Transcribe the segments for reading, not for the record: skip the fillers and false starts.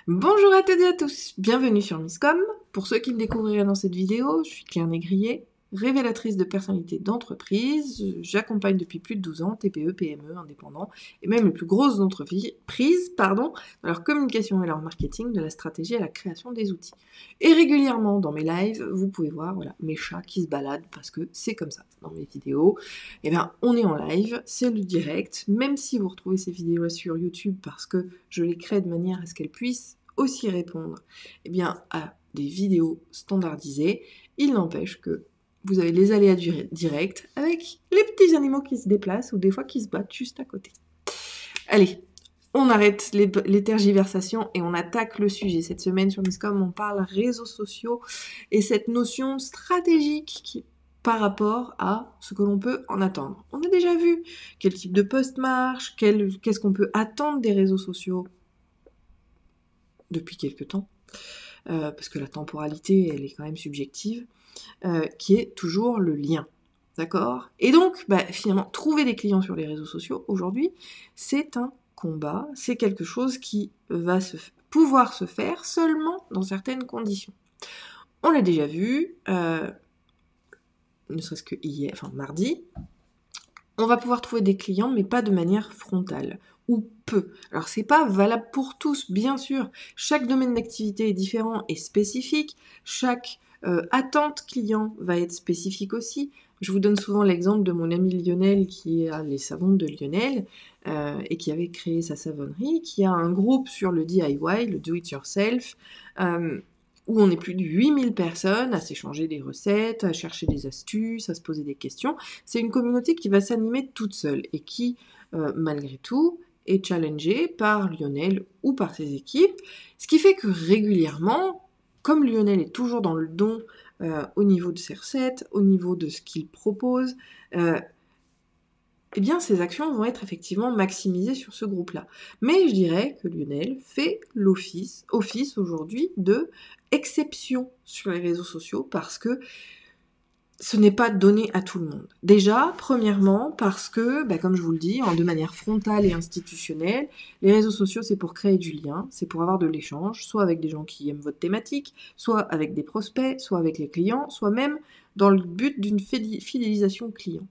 Bonjour à toutes et à tous, bienvenue sur Misscom. Pour ceux qui me découvriraient dans cette vidéo, je suis Claire Négrier, révélatrice de personnalité d'entreprise. J'accompagne depuis plus de 12 ans TPE, PME, indépendants et même les plus grosses entreprises, dans leur communication et leur marketing, de la stratégie à la création des outils. Et régulièrement dans mes lives, vous pouvez voir mes chats qui se baladent parce que c'est comme ça. Dans mes vidéos, on est en live, c'est le direct, même si vous retrouvez ces vidéos sur YouTube parce que je les crée de manière à ce qu'elles puissent aussi répondre à des vidéos standardisées. Il n'empêche que vous avez les aléas du direct avec les petits animaux qui se déplacent ou des fois qui se battent juste à côté. Allez, on arrête les tergiversations et on attaque le sujet. Cette semaine sur Misscom, on parle réseaux sociaux et cette notion stratégique par rapport à ce que l'on peut en attendre. On a déjà vu quel type de post marche, qu'est-ce qu'on peut attendre des réseaux sociaux depuis quelques temps, parce que la temporalité, elle est quand même subjective, qui est toujours le lien. D'accord ? Et donc, finalement, trouver des clients sur les réseaux sociaux, aujourd'hui, c'est un combat, c'est quelque chose qui va pouvoir se faire seulement dans certaines conditions. On l'a déjà vu, ne serait-ce que mardi, on va pouvoir trouver des clients, mais pas de manière frontale, ou peu. Alors c'est pas valable pour tous, bien sûr. Chaque domaine d'activité est différent et spécifique. Chaque attente client va être spécifique aussi. Je vous donne souvent l'exemple de mon ami Lionel qui a les savons de Lionel et qui avait créé sa savonnerie, qui a un groupe sur le DIY, le do it yourself, où on est plus de 8000 personnes à s'échanger des recettes, à chercher des astuces, à se poser des questions. C'est une communauté qui va s'animer toute seule et qui, malgré tout, est challengée par Lionel ou par ses équipes, ce qui fait que régulièrement, comme Lionel est toujours dans le don au niveau de ses recettes, au niveau de ce qu'il propose, ces actions vont être effectivement maximisées sur ce groupe-là. Mais je dirais que Lionel fait office aujourd'hui de exception sur les réseaux sociaux parce que ce n'est pas donné à tout le monde. Déjà, premièrement, parce que, comme je vous le dis, de manière frontale et institutionnelle, les réseaux sociaux, c'est pour créer du lien, c'est pour avoir de l'échange, soit avec des gens qui aiment votre thématique, soit avec des prospects, soit avec les clients, soit même dans le but d'une fidélisation client.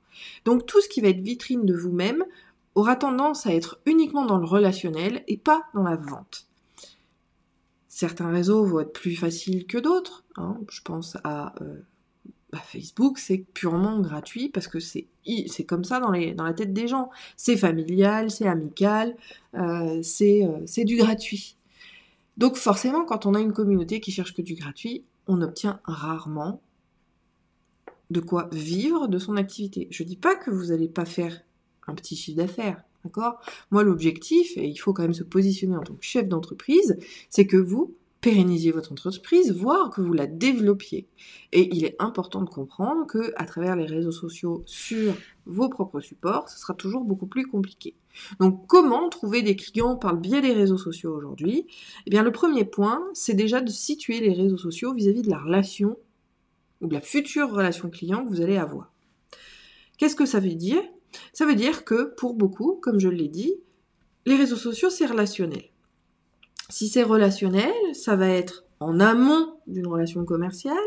Donc tout ce qui va être vitrine de vous-même aura tendance à être uniquement dans le relationnel et pas dans la vente. Certains réseaux vont être plus faciles que d'autres. Je pense à Facebook, c'est purement gratuit parce que c'est comme ça dans la tête des gens. C'est familial, c'est amical, c'est du gratuit. Donc forcément, quand on a une communauté qui cherche que du gratuit, on obtient rarement de quoi vivre de son activité. Je dis pas que vous n'allez pas faire un petit chiffre d'affaires, d'accord ? Moi, l'objectif, et il faut quand même se positionner en tant que chef d'entreprise, c'est que vous pérennisiez votre entreprise, voire que vous la développiez. Et il est important de comprendre que à travers les réseaux sociaux sur vos propres supports, ce sera toujours beaucoup plus compliqué. Donc, comment trouver des clients par le biais des réseaux sociaux aujourd'hui ? Le premier point, c'est déjà de situer les réseaux sociaux vis-à-vis de la relation ou de la future relation client que vous allez avoir. Qu'est-ce que ça veut dire ? Ça veut dire que pour beaucoup, comme je l'ai dit, les réseaux sociaux, c'est relationnel. Si c'est relationnel, ça va être en amont d'une relation commerciale,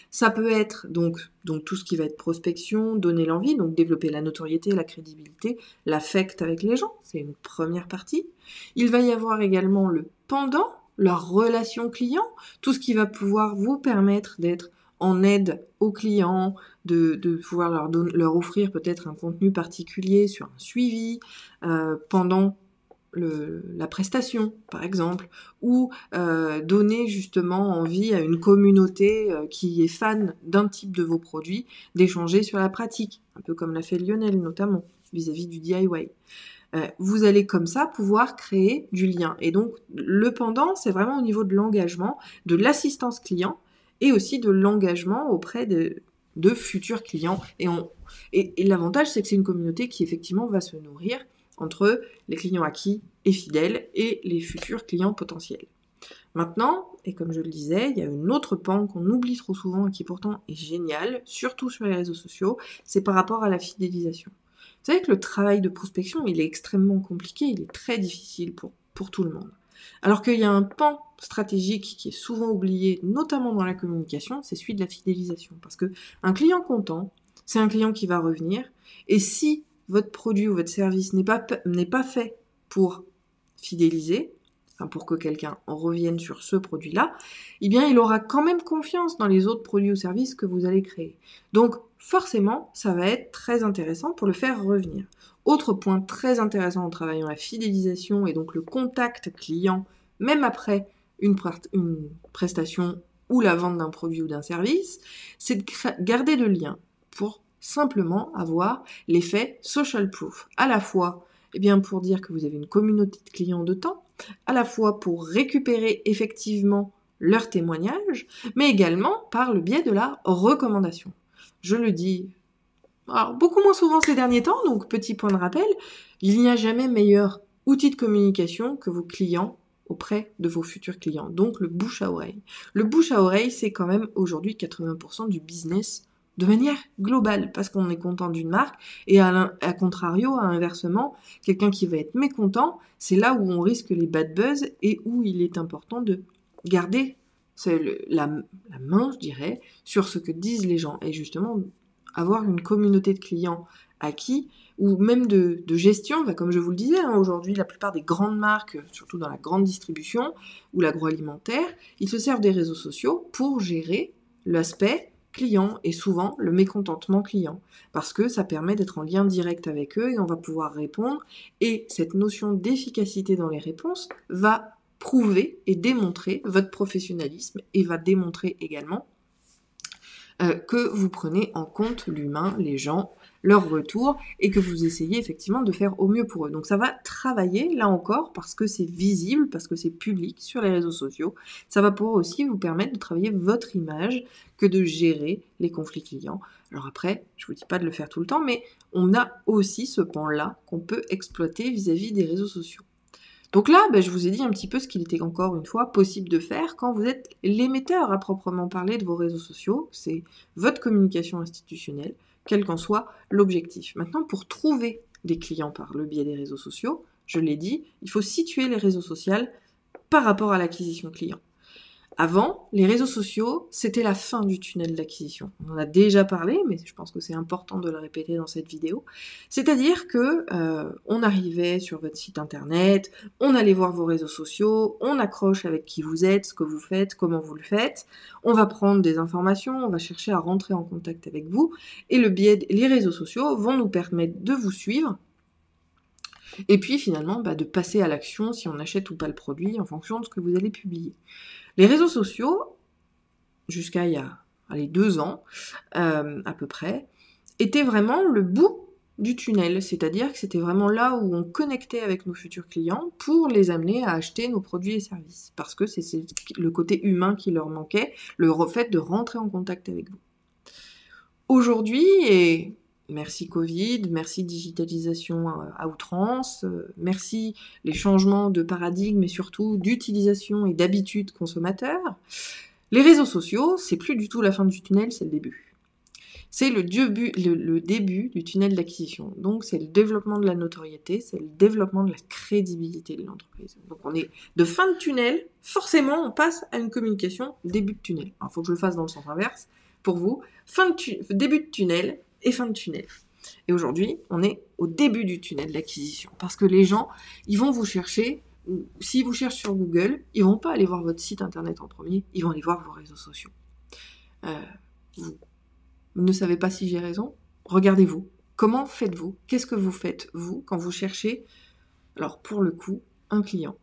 ça peut être donc tout ce qui va être prospection, donner l'envie, donc développer la notoriété, la crédibilité, l'affect avec les gens, c'est une première partie. Il va y avoir également le pendant, leur relation client, tout ce qui va pouvoir vous permettre d'être en aide aux clients, de pouvoir leur offrir peut-être un contenu particulier sur un suivi pendant la prestation, par exemple, ou donner justement envie à une communauté qui est fan d'un type de vos produits d'échanger sur la pratique, un peu comme l'a fait Lionel notamment, vis-à-vis du DIY. Vous allez comme ça pouvoir créer du lien. Et donc, le pendant, c'est vraiment au niveau de l'engagement, de l'assistance client, et aussi de l'engagement auprès de futurs clients. Et l'avantage, c'est que c'est une communauté qui, effectivement, va se nourrir entre les clients acquis et fidèles et les futurs clients potentiels. Maintenant, et comme je le disais, il y a une autre pan qu'on oublie trop souvent et qui pourtant est géniale, surtout sur les réseaux sociaux, c'est par rapport à la fidélisation. Vous savez que le travail de prospection, il est extrêmement compliqué, il est très difficile pour tout le monde. Alors qu'il y a un pan stratégique qui est souvent oublié, notamment dans la communication, c'est celui de la fidélisation. Parce que un client content, c'est un client qui va revenir, et si votre produit ou votre service n'est pas fait pour fidéliser, enfin pour que quelqu'un en revienne sur ce produit-là, eh bien il aura quand même confiance dans les autres produits ou services que vous allez créer. Donc forcément, ça va être très intéressant pour le faire revenir. Autre point très intéressant en travaillant la fidélisation et donc le contact client, même après une prestation ou la vente d'un produit ou d'un service, c'est de garder le lien pour simplement avoir l'effet social proof. À la fois, eh bien, pour dire que vous avez une communauté de clients de temps, à la fois pour récupérer effectivement leurs témoignages, mais également par le biais de la recommandation. Je le dis alors, beaucoup moins souvent ces derniers temps, donc petit point de rappel, il n'y a jamais meilleur outil de communication que vos clients auprès de vos futurs clients, donc le bouche à oreille. Le bouche à oreille, c'est quand même aujourd'hui 80% du business de manière globale, parce qu'on est content d'une marque, et à contrario, à inversement, quelqu'un qui va être mécontent, c'est là où on risque les bad buzz et où il est important de garder la main, je dirais, sur ce que disent les gens, et justement avoir une communauté de clients acquis, ou même de gestion, comme je vous le disais, aujourd'hui la plupart des grandes marques, surtout dans la grande distribution ou l'agroalimentaire, ils se servent des réseaux sociaux pour gérer l'aspect client et souvent le mécontentement client, parce que ça permet d'être en lien direct avec eux et on va pouvoir répondre, et cette notion d'efficacité dans les réponses va prouver et démontrer votre professionnalisme et va démontrer également que vous prenez en compte l'humain, les gens, leur retour, et que vous essayez effectivement de faire au mieux pour eux. Donc ça va travailler, là encore, parce que c'est visible, parce que c'est public sur les réseaux sociaux. Ça va pouvoir aussi vous permettre de travailler votre image que de gérer les conflits clients. Alors après, je vous dis pas de le faire tout le temps, mais on a aussi ce pan-là qu'on peut exploiter vis-à-vis des réseaux sociaux. Donc là, je vous ai dit un petit peu ce qu'il était encore une fois possible de faire quand vous êtes l'émetteur à proprement parler de vos réseaux sociaux. C'est votre communication institutionnelle, quel qu'en soit l'objectif. Maintenant, pour trouver des clients par le biais des réseaux sociaux, je l'ai dit, il faut situer les réseaux sociaux par rapport à l'acquisition client. Avant, les réseaux sociaux, c'était la fin du tunnel d'acquisition. On en a déjà parlé, mais je pense que c'est important de le répéter dans cette vidéo. C'est-à-dire que on arrivait sur votre site internet, on allait voir vos réseaux sociaux, on accroche avec qui vous êtes, ce que vous faites, comment vous le faites, on va prendre des informations, on va chercher à rentrer en contact avec vous, et les réseaux sociaux vont nous permettre de vous suivre, et puis finalement de passer à l'action si on achète ou pas le produit en fonction de ce que vous allez publier. Les réseaux sociaux, jusqu'à il y a 2 ans à peu près, étaient vraiment le bout du tunnel, c'est-à-dire que c'était vraiment là où on connectait avec nos futurs clients pour les amener à acheter nos produits et services, parce que c'est le côté humain qui leur manquait, le fait de rentrer en contact avec vous. Aujourd'hui, et merci Covid, merci digitalisation à outrance, merci les changements de paradigme et surtout d'utilisation et d'habitudes consommateurs, les réseaux sociaux, c'est plus du tout la fin du tunnel, c'est le début. C'est le début du tunnel d'acquisition. Donc c'est le développement de la notoriété, c'est le développement de la crédibilité de l'entreprise. Donc on est de fin de tunnel, forcément on passe à une communication début de tunnel. Alors il faut que je le fasse dans le sens inverse pour vous. Début de tunnel et fin de tunnel. Et aujourd'hui, on est au début du tunnel d'acquisition. Parce que les gens, ils vont vous chercher, s'ils vous cherchent sur Google, ils vont pas aller voir votre site internet en premier, ils vont aller voir vos réseaux sociaux. Vous ne savez pas si j'ai raison? Regardez-vous. Comment faites-vous? Qu'est-ce que vous faites, vous, quand vous cherchez, alors pour le coup, un client?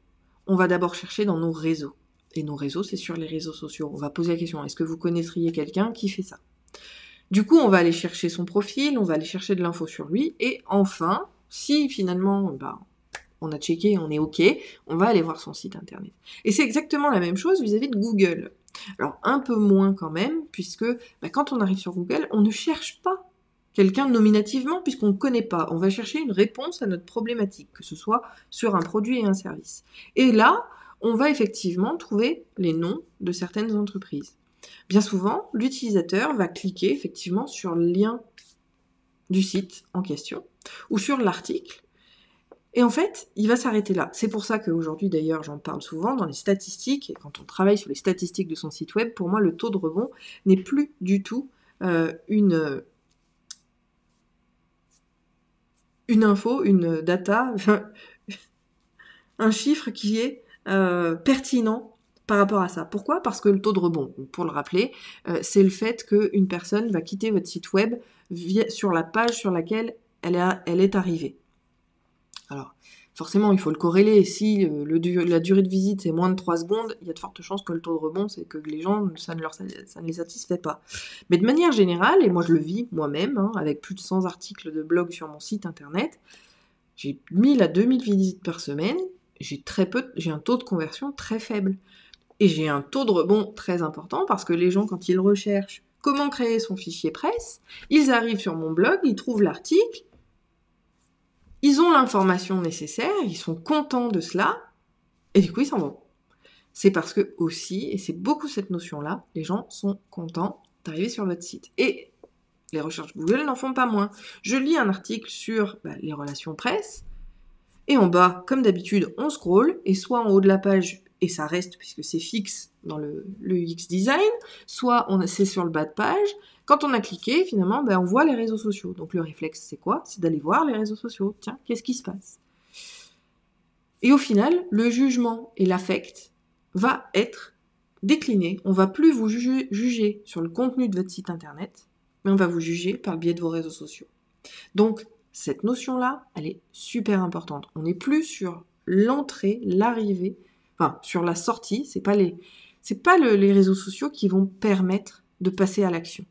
On va d'abord chercher dans nos réseaux. Et nos réseaux, c'est sur les réseaux sociaux. On va poser la question, est-ce que vous connaîtriez quelqu'un qui fait ça? Du coup, on va aller chercher son profil, on va aller chercher de l'info sur lui, et enfin, si finalement, on a checké, on est OK, on va aller voir son site internet. Et c'est exactement la même chose vis-à-vis de Google. Alors, un peu moins quand même, puisque quand on arrive sur Google, on ne cherche pas quelqu'un nominativement, puisqu'on ne connaît pas. On va chercher une réponse à notre problématique, que ce soit sur un produit et un service. Et là, on va effectivement trouver les noms de certaines entreprises. Bien souvent, l'utilisateur va cliquer effectivement sur le lien du site en question, ou sur l'article, Et en fait, il va s'arrêter là. C'est pour ça qu'aujourd'hui, d'ailleurs, j'en parle souvent dans les statistiques, et quand on travaille sur les statistiques de son site web, pour moi, le taux de rebond n'est plus du tout une info, une data, un chiffre qui est pertinent par rapport à ça. Pourquoi ? Parce que le taux de rebond, pour le rappeler, c'est le fait qu'une personne va quitter votre site web sur la page sur laquelle elle est arrivée. Alors, forcément, il faut le corréler. Si la durée de visite c'est moins de 3 secondes, il y a de fortes chances que le taux de rebond, c'est que les gens, ça ne les satisfait pas. Mais de manière générale, et moi je le vis moi-même, avec plus de 100 articles de blog sur mon site internet, j'ai 1000 à 2000 visites par semaine, j'ai un taux de conversion très faible. Et j'ai un taux de rebond très important parce que les gens, quand ils recherchent comment créer son fichier presse, ils arrivent sur mon blog, ils trouvent l'article, ils ont l'information nécessaire, ils sont contents de cela, et du coup ils s'en vont. C'est parce que aussi, et c'est beaucoup cette notion-là, les gens sont contents d'arriver sur votre site. Et les recherches Google n'en font pas moins. Je lis un article sur les relations presse, et en bas, comme d'habitude, on scrolle, et soit en haut de la page, et ça reste puisque c'est fixe dans le UX design, soit c'est sur le bas de page. Quand on a cliqué, finalement, on voit les réseaux sociaux. Donc le réflexe, c'est quoi ? C'est d'aller voir les réseaux sociaux. Tiens, qu'est-ce qui se passe ? Et au final, le jugement et l'affect va être décliné. On va plus vous juger sur le contenu de votre site internet, mais on va vous juger par le biais de vos réseaux sociaux. Donc, cette notion-là, elle est super importante. On n'est plus sur l'entrée, l'arrivée, sur la sortie. C'est pas les réseaux sociaux qui vont permettre de passer à l'action.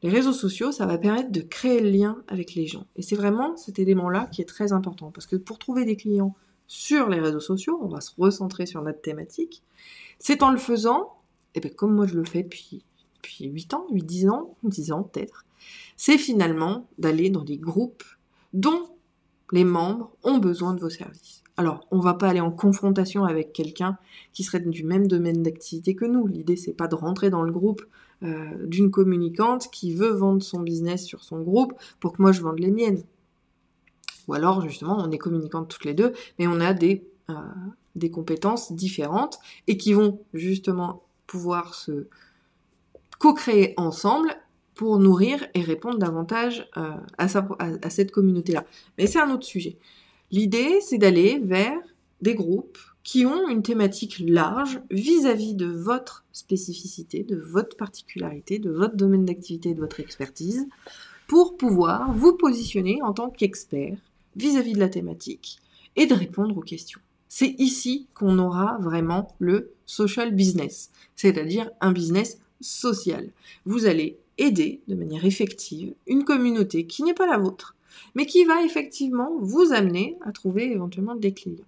Les réseaux sociaux, ça va permettre de créer le lien avec les gens. Et c'est vraiment cet élément-là qui est très important. Parce que pour trouver des clients sur les réseaux sociaux, on va se recentrer sur notre thématique. C'est en le faisant, comme moi je le fais depuis 8 ans, 10 ans peut-être, c'est finalement d'aller dans des groupes dont les membres ont besoin de vos services. Alors, on va pas aller en confrontation avec quelqu'un qui serait du même domaine d'activité que nous. L'idée, c'est pas de rentrer dans le groupe d'une communicante qui veut vendre son business sur son groupe pour que moi je vende les miennes. Ou alors, justement, on est communicantes toutes les deux, mais on a des compétences différentes et qui vont justement pouvoir se co-créer ensemble pour nourrir et répondre davantage à cette communauté-là. Mais c'est un autre sujet. L'idée, c'est d'aller vers des groupes qui ont une thématique large vis-à-vis de votre spécificité, de votre particularité, de votre domaine d'activité, de votre expertise, pour pouvoir vous positionner en tant qu'expert vis-à-vis de la thématique et de répondre aux questions. C'est ici qu'on aura vraiment le social business, c'est-à-dire un business social. Vous allez aider de manière effective une communauté qui n'est pas la vôtre, mais qui va effectivement vous amener à trouver éventuellement des clients.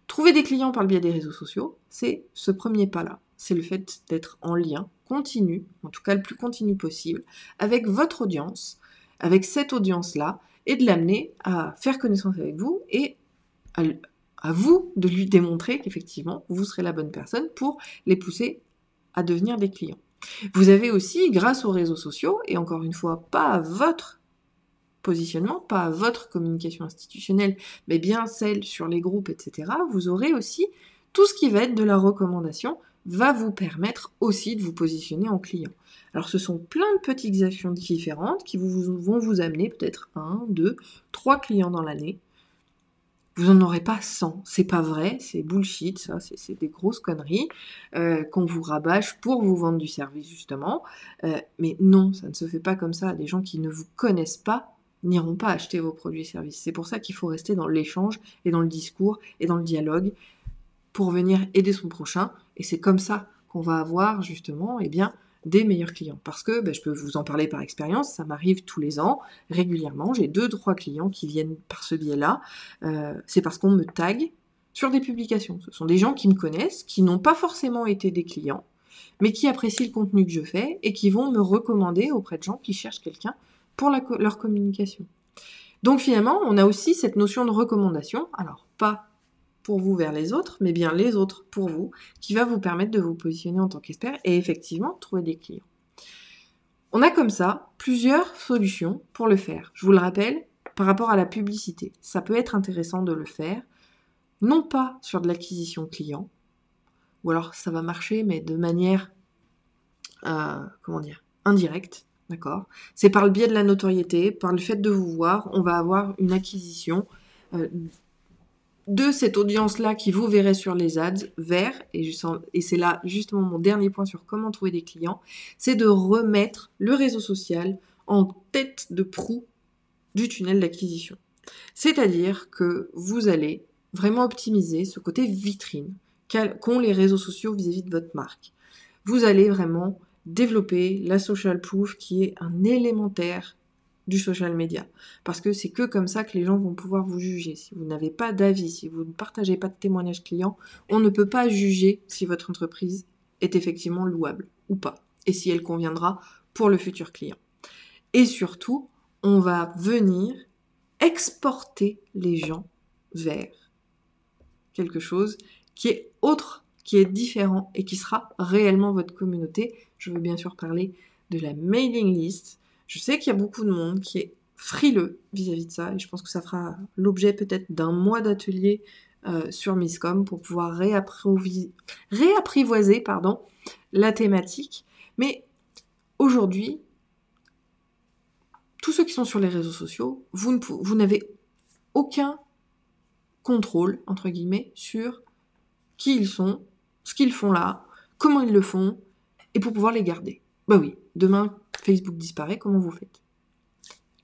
Trouver des clients par le biais des réseaux sociaux, c'est ce premier pas-là. C'est le fait d'être en lien continu, en tout cas le plus continu possible, avec votre audience, avec cette audience-là, et de l'amener à faire connaissance avec vous et à vous de lui démontrer qu'effectivement, vous serez la bonne personne pour les pousser à devenir des clients. Vous avez aussi, grâce aux réseaux sociaux, et encore une fois, pas à votre positionnement, pas à votre communication institutionnelle, mais bien celle sur les groupes, etc., vous aurez aussi tout ce qui va être de la recommandation, va vous permettre aussi de vous positionner en client. Alors ce sont plein de petites actions différentes qui vont vous amener peut-être 1, 2, 3 clients dans l'année. Vous n'en aurez pas 100, c'est pas vrai, c'est bullshit, ça, c'est des grosses conneries qu'on vous rabâche pour vous vendre du service justement. Mais non, ça ne se fait pas comme ça. Des gens qui ne vous connaissent pas n'iront pas acheter vos produits et services. C'est pour ça qu'il faut rester dans l'échange et dans le discours et dans le dialogue pour venir aider son prochain. Et c'est comme ça qu'on va avoir justement, des meilleurs clients. Parce que, je peux vous en parler par expérience, ça m'arrive tous les ans, régulièrement, j'ai 2-3 clients qui viennent par ce biais-là, c'est parce qu'on me tag sur des publications. Ce sont des gens qui me connaissent, qui n'ont pas forcément été des clients, mais qui apprécient le contenu que je fais et qui vont me recommander auprès de gens qui cherchent quelqu'un pour leur communication. Donc finalement, on a aussi cette notion de recommandation, alors pas pour vous vers les autres, mais bien les autres pour vous, qui va vous permettre de vous positionner en tant qu'expert et effectivement trouver des clients. On a comme ça plusieurs solutions pour le faire. Je vous le rappelle, par rapport à la publicité. Ça peut être intéressant de le faire, non pas sur de l'acquisition client, ou alors ça va marcher, mais de manière, indirecte, d'accord ? C'est par le biais de la notoriété, par le fait de vous voir, on va avoir une acquisition de cette audience-là qui vous verrait sur les ads vers, et c'est là justement mon dernier point sur comment trouver des clients, c'est de remettre le réseau social en tête de proue du tunnel d'acquisition. C'est-à-dire que vous allez vraiment optimiser ce côté vitrine qu'ont les réseaux sociaux vis-à-vis de votre marque. Vous allez vraiment développer la social proof qui est un élémentaire du social media. Parce que c'est que comme ça que les gens vont pouvoir vous juger. Si vous n'avez pas d'avis, si vous ne partagez pas de témoignages clients, on ne peut pas juger si votre entreprise est effectivement louable ou pas. Et si elle conviendra pour le futur client. Et surtout, on va venir exporter les gens vers quelque chose qui est autre, qui est différent et qui sera réellement votre communauté. Je veux bien sûr parler de la mailing list. Je sais qu'il y a beaucoup de monde qui est frileux vis-à-vis de ça et je pense que ça fera l'objet peut-être d'un mois d'atelier sur Misscom pour pouvoir réapprivoiser la thématique. Mais aujourd'hui, tous ceux qui sont sur les réseaux sociaux, vous n'avez aucun contrôle, entre guillemets, sur qui ils sont, ce qu'ils font là, comment ils le font, et pour pouvoir les garder. Bah oui, demain, Facebook disparaît, comment vous faites ?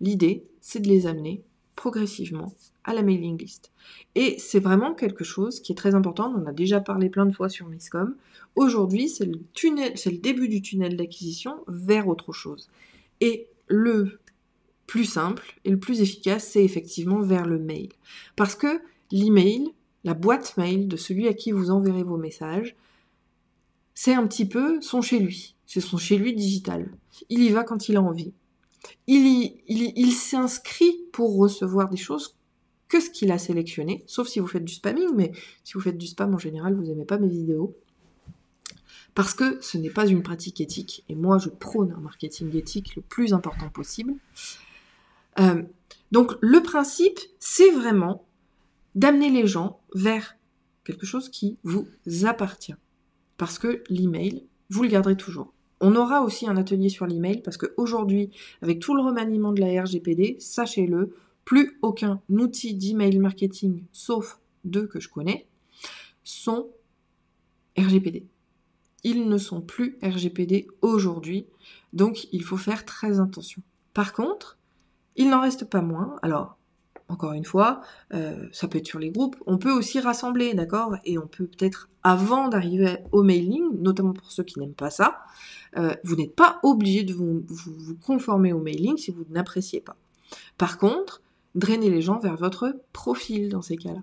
L'idée, c'est de les amener progressivement à la mailing list. Et c'est vraiment quelque chose qui est très important, on en a déjà parlé plein de fois sur Misscom. Aujourd'hui, c'est le début du tunnel d'acquisition vers autre chose. Et le plus simple et le plus efficace, c'est effectivement vers le mail. Parce que l'email, la boîte mail de celui à qui vous enverrez vos messages, c'est un petit peu son chez lui. C'est son chez lui digital. Il y va quand il a envie. Il s'inscrit pour recevoir des choses que ce qu'il a sélectionné, sauf si vous faites du spamming, mais si vous faites du spam en général, vous n'aimez pas mes vidéos. Parce que ce n'est pas une pratique éthique, et moi je prône un marketing éthique le plus important possible. Donc le principe, c'est vraiment d'amener les gens vers quelque chose qui vous appartient. Parce que l'email, vous le garderez toujours. On aura aussi un atelier sur l'email, parce qu'aujourd'hui, avec tout le remaniement de la RGPD, sachez-le, plus aucun outil d'email marketing, sauf 2 que je connais, sont RGPD. Ils ne sont plus RGPD aujourd'hui, donc il faut faire très attention. Par contre, il n'en reste pas moins. Alors, encore une fois, ça peut être sur les groupes, on peut aussi rassembler, d'accord ? Et on peut peut-être, avant d'arriver au mailing, notamment pour ceux qui n'aiment pas ça, vous n'êtes pas obligé de vous conformer au mailing si vous n'appréciez pas. Par contre, drainez les gens vers votre profil dans ces cas-là.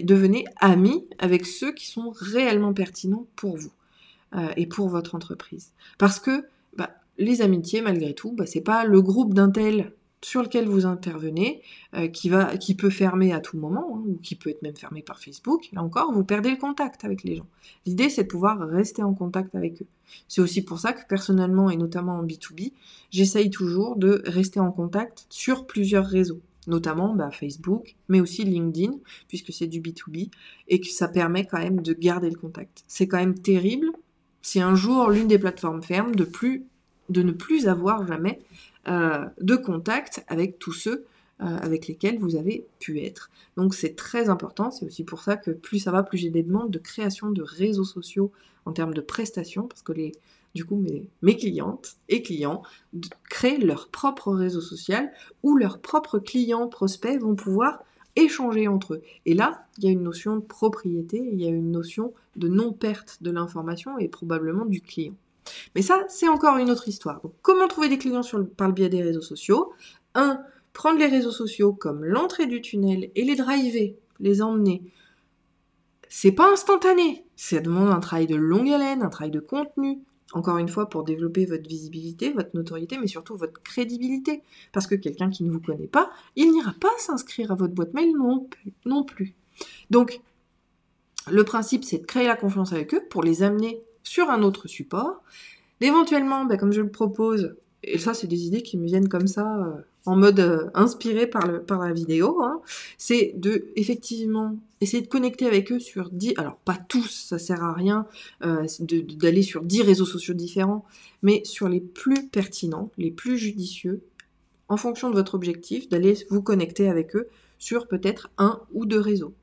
Devenez amis avec ceux qui sont réellement pertinents pour vous et pour votre entreprise. Parce que les amitiés, malgré tout, c'est pas le groupe d'un tel sur lequel vous intervenez, qui peut fermer à tout moment, ou qui peut être même fermé par Facebook. Là encore, vous perdez le contact avec les gens. L'idée, c'est de pouvoir rester en contact avec eux. C'est aussi pour ça que personnellement, et notamment en B2B, j'essaye toujours de rester en contact sur plusieurs réseaux, notamment Facebook, mais aussi LinkedIn, puisque c'est du B2B, et que ça permet quand même de garder le contact. C'est quand même terrible si un jour l'une des plateformes ferme, de ne plus avoir jamais de contact avec tous ceux avec lesquels vous avez pu être. Donc c'est très important, c'est aussi pour ça que plus ça va, plus j'ai des demandes de création de réseaux sociaux en termes de prestations, parce que mes clientes et clients créent leur propre réseau social où leurs propres clients prospects vont pouvoir échanger entre eux. Et là, il y a une notion de propriété, il y a une notion de non-perte de l'information et probablement du client. Mais ça, c'est encore une autre histoire. Donc, comment trouver des clients par le biais des réseaux sociaux ? 1. Prendre les réseaux sociaux comme l'entrée du tunnel et les driver, les emmener. C'est pas instantané. Ça demande un travail de longue haleine, un travail de contenu. Encore une fois, pour développer votre visibilité, votre notoriété, mais surtout votre crédibilité. Parce que quelqu'un qui ne vous connaît pas, il n'ira pas s'inscrire à votre boîte mail non plus. Donc, le principe, c'est de créer la confiance avec eux pour les amener sur un autre support. Éventuellement, comme je le propose, et ça c'est des idées qui me viennent comme ça en mode inspiré par la vidéo, hein, c'est de effectivement essayer de connecter avec eux sur 10, alors pas tous, ça sert à rien d'aller sur 10 réseaux sociaux différents, mais sur les plus pertinents, les plus judicieux, en fonction de votre objectif, d'aller vous connecter avec eux sur peut-être 1 ou 2 réseaux.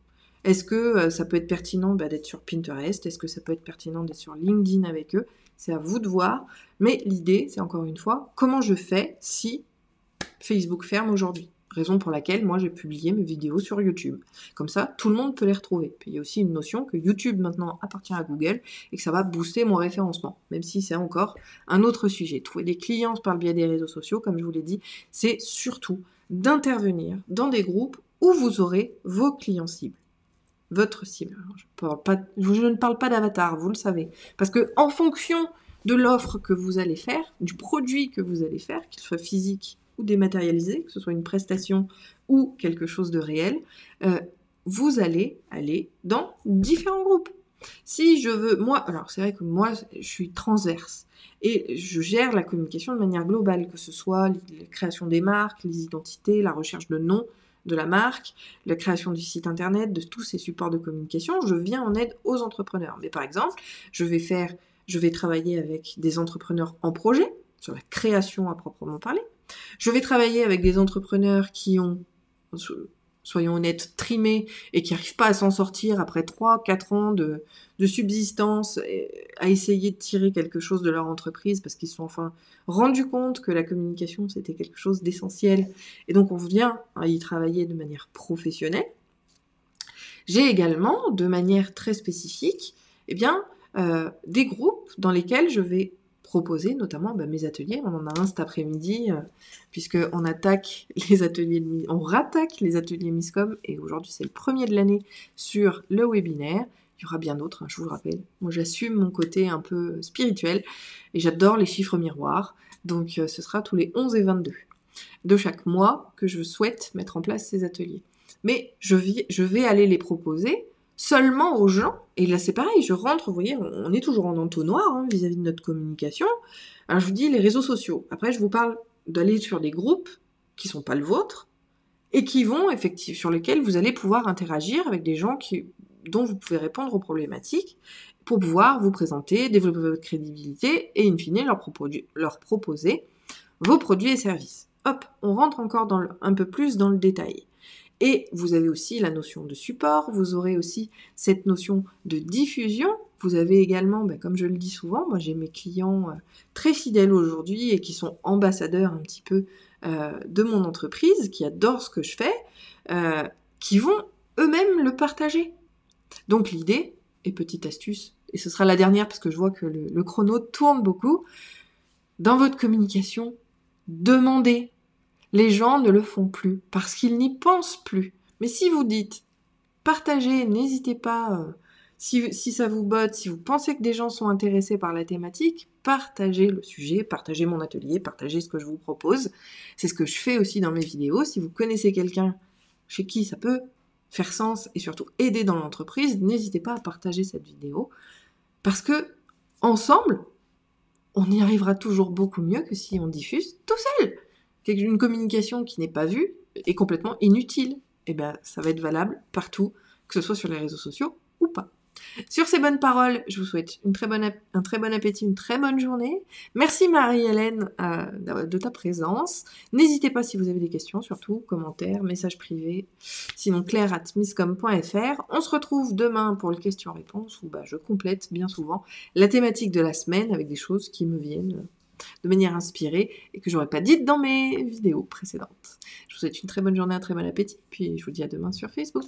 Est-ce que ça peut être pertinent d'être sur Pinterest? Est-ce que ça peut être pertinent d'être sur LinkedIn avec eux? C'est à vous de voir. Mais l'idée, c'est encore une fois, comment je fais si Facebook ferme aujourd'hui? Raison pour laquelle moi j'ai publié mes vidéos sur YouTube. Comme ça, tout le monde peut les retrouver. Puis il y a aussi une notion que YouTube maintenant appartient à Google et que ça va booster mon référencement, même si c'est encore un autre sujet. Trouver des clients par le biais des réseaux sociaux, comme je vous l'ai dit, c'est surtout d'intervenir dans des groupes où vous aurez vos clients cibles. Votre cible. Je ne parle pas d'avatar, vous le savez. Parce que en fonction de l'offre que vous allez faire, du produit que vous allez faire, qu'il soit physique ou dématérialisé, que ce soit une prestation ou quelque chose de réel, vous allez aller dans différents groupes. Si je veux, moi, alors c'est vrai que moi, je suis transverse et je gère la communication de manière globale, que ce soit la création des marques, les identités, la recherche de noms de la marque, la création du site internet, de tous ces supports de communication, je viens en aide aux entrepreneurs. Mais par exemple, je vais travailler avec des entrepreneurs en projet, sur la création à proprement parler. Je vais travailler avec des entrepreneurs qui ont, soyons honnêtes, trimé et qui n'arrivent pas à s'en sortir après 3-4 ans de subsistance, à essayer de tirer quelque chose de leur entreprise parce qu'ils se sont enfin rendus compte que la communication c'était quelque chose d'essentiel et donc on vient à y travailler de manière professionnelle. J'ai également, de manière très spécifique, des groupes dans lesquels je vais proposer notamment mes ateliers. On en a un cet après-midi, puisqu'on attaque les ateliers, on rattaque les ateliers Miscom, et aujourd'hui c'est le premier de l'année sur le webinaire. Il y aura bien d'autres, je vous le rappelle. Moi j'assume mon côté un peu spirituel, et j'adore les chiffres miroirs, donc ce sera tous les 11 et 22 de chaque mois que je souhaite mettre en place ces ateliers. Mais je vais aller les proposer seulement aux gens, et là c'est pareil, je rentre, vous voyez, on est toujours en entonnoir vis-à-vis de notre communication. Alors je vous dis les réseaux sociaux, après je vous parle d'aller sur des groupes qui sont pas le vôtre, et qui vont effectivement, sur lesquels vous allez pouvoir interagir avec des gens dont vous pouvez répondre aux problématiques, pour pouvoir vous présenter, développer votre crédibilité, et in fine leur proposer vos produits et services. Hop, on rentre encore un peu plus dans le détail. Et vous avez aussi la notion de support, vous aurez aussi cette notion de diffusion. Vous avez également, comme je le dis souvent, moi j'ai mes clients très fidèles aujourd'hui et qui sont ambassadeurs un petit peu de mon entreprise, qui adorent ce que je fais, qui vont eux-mêmes le partager. Donc l'idée, et petite astuce, et ce sera la dernière parce que je vois que le chrono tourne beaucoup, dans votre communication, demandez. Les gens ne le font plus parce qu'ils n'y pensent plus. Mais si vous dites, partagez, n'hésitez pas, si ça vous botte, si vous pensez que des gens sont intéressés par la thématique, partagez le sujet, partagez mon atelier, partagez ce que je vous propose. C'est ce que je fais aussi dans mes vidéos. Si vous connaissez quelqu'un chez qui ça peut faire sens et surtout aider dans l'entreprise, n'hésitez pas à partager cette vidéo parce que ensemble, on y arrivera toujours beaucoup mieux que si on diffuse tout seul. Une communication qui n'est pas vue est complètement inutile. Et ça va être valable partout, que ce soit sur les réseaux sociaux ou pas. Sur ces bonnes paroles, je vous souhaite un très bon appétit, une très bonne journée. Merci Marie-Hélène de ta présence. N'hésitez pas si vous avez des questions, surtout commentaires, messages privés. Sinon claire@miscom.fr. On se retrouve demain pour le question-réponse où je complète bien souvent la thématique de la semaine avec des choses qui me viennent de manière inspirée et que j'aurais pas dites dans mes vidéos précédentes. Je vous souhaite une très bonne journée, un très bon appétit, puis je vous dis à demain sur Facebook.